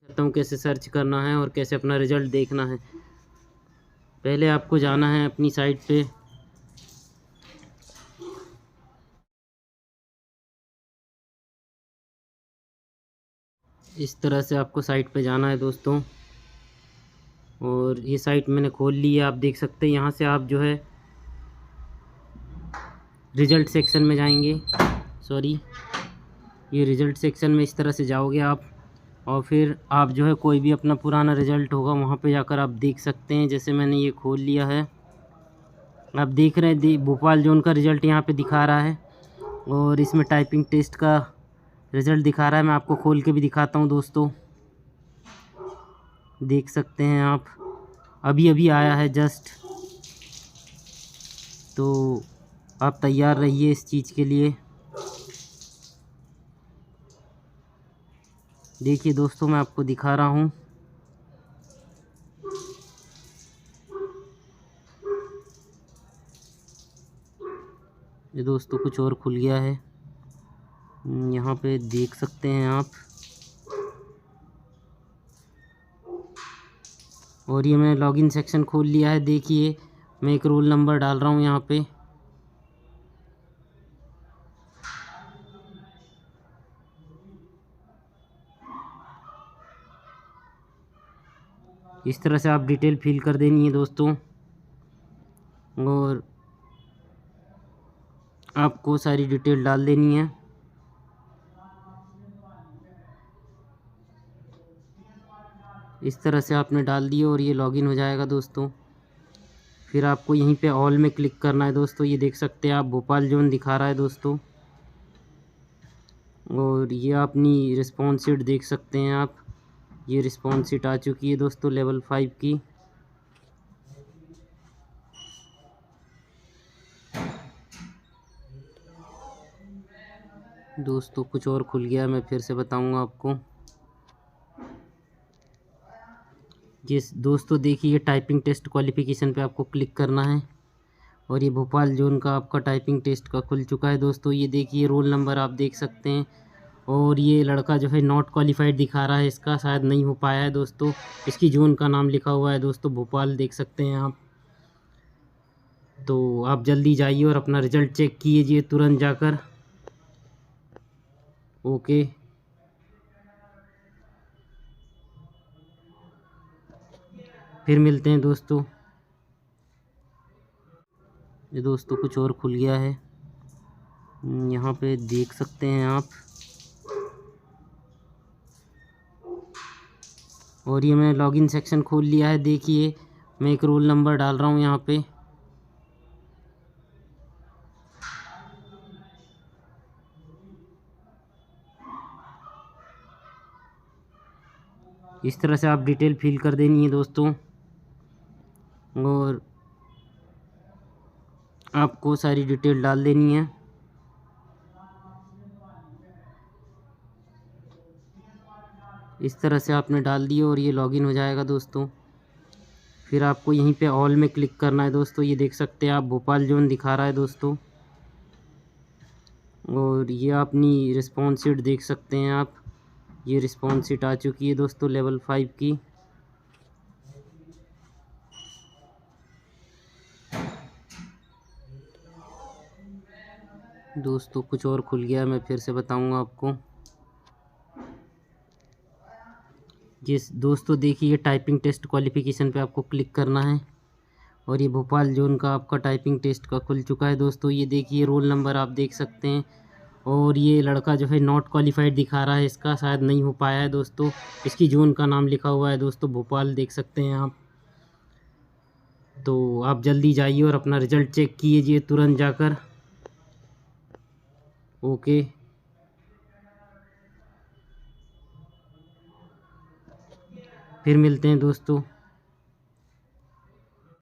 कहता हूँ कैसे सर्च करना है और कैसे अपना रिज़ल्ट देखना है। पहले आपको जाना है अपनी साइट पे। इस तरह से आपको साइट पे जाना है दोस्तों, और ये साइट मैंने खोल ली है। आप देख सकते हैं यहाँ से आप जो है रिज़ल्ट सेक्शन में जाएंगे। ये रिज़ल्ट सेक्शन में इस तरह से जाओगे आप, और फिर आप जो है कोई भी अपना पुराना रिज़ल्ट होगा वहाँ पे जाकर आप देख सकते हैं। जैसे मैंने ये खोल लिया है, आप देख रहे हैं भोपाल जोन का रिज़ल्ट यहाँ पे दिखा रहा है, और इसमें टाइपिंग टेस्ट का रिज़ल्ट दिखा रहा है। मैं आपको खोल के भी दिखाता हूँ दोस्तों, देख सकते हैं आप, अभी अभी आया है जस्ट। तो आप तैयार रहिए इस चीज़ के लिए। देखिए दोस्तों, मैं आपको दिखा रहा हूँ। ये दोस्तों कुछ और खुल गया है, यहाँ पे देख सकते हैं आप। और ये मैंने लॉगिन सेक्शन खोल लिया है। देखिए मैं एक रोल नंबर डाल रहा हूँ यहाँ पे। इस तरह से आप डिटेल फिल कर देनी है दोस्तों, और आपको सारी डिटेल डाल देनी है। इस तरह से आपने डाल दिया और ये लॉगिन हो जाएगा दोस्तों। फिर आपको यहीं पे ऑल में क्लिक करना है दोस्तों। ये देख सकते हैं आप, भोपाल जोन दिखा रहा है दोस्तों, और ये अपनी रिस्पॉन्स शीट देख सकते हैं आप। ये रिस्पॉन्स शीट आ चुकी है दोस्तों लेवल 5 की। दोस्तों कुछ और खुल गया, मैं फिर से बताऊंगा आपको। जिस दोस्तों देखिए, ये टाइपिंग टेस्ट क्वालिफ़िकेशन पे आपको क्लिक करना है, और ये भोपाल जोन का आपका टाइपिंग टेस्ट का खुल चुका है दोस्तों। ये देखिए रोल नंबर आप देख सकते हैं, और ये लड़का जो है नॉट क्वालिफाइड दिखा रहा है, इसका शायद नहीं हो पाया है दोस्तों। इसकी जोन का नाम लिखा हुआ है दोस्तों भोपाल, देख सकते हैं आप। तो आप जल्दी जाइए और अपना रिज़ल्ट चेक कीजिए तुरंत जाकर। ओके, फिर मिलते हैं दोस्तों। ये दोस्तों कुछ और खुल गया है, यहाँ पे देख सकते हैं आप। और ये मैंने लॉगिन सेक्शन खोल लिया है। देखिए मैं एक रोल नंबर डाल रहा हूँ यहाँ पे। इस तरह से आप डिटेल फिल कर देनी है दोस्तों, और आपको सारी डिटेल डाल देनी है। इस तरह से आपने डाल दिया और ये लॉगिन हो जाएगा दोस्तों। फिर आपको यहीं पे ऑल में क्लिक करना है दोस्तों। ये देख सकते हैं आप, भोपाल जोन दिखा रहा है दोस्तों, और ये अपनी रिस्पॉन्स शीट देख सकते हैं आप। ये रिस्पॉन्स शीट आ चुकी है दोस्तों लेवल 5 की। दोस्तों कुछ और खुल गया, मैं फिर से बताऊंगा आपको। जिस दोस्तों देखिए, ये टाइपिंग टेस्ट क्वालिफ़िकेशन पे आपको क्लिक करना है, और ये भोपाल जोन का आपका टाइपिंग टेस्ट का खुल चुका है दोस्तों। ये देखिए रोल नंबर आप देख सकते हैं, और ये लड़का जो है नॉट क्वालिफाइड दिखा रहा है, इसका शायद नहीं हो पाया है दोस्तों। इसकी जोन का नाम लिखा हुआ है दोस्तों भोपाल, देख सकते हैं आप। तो आप जल्दी जाइए और अपना रिज़ल्ट चेक कीजिए तुरंत जाकर। ओके, फिर मिलते हैं दोस्तों।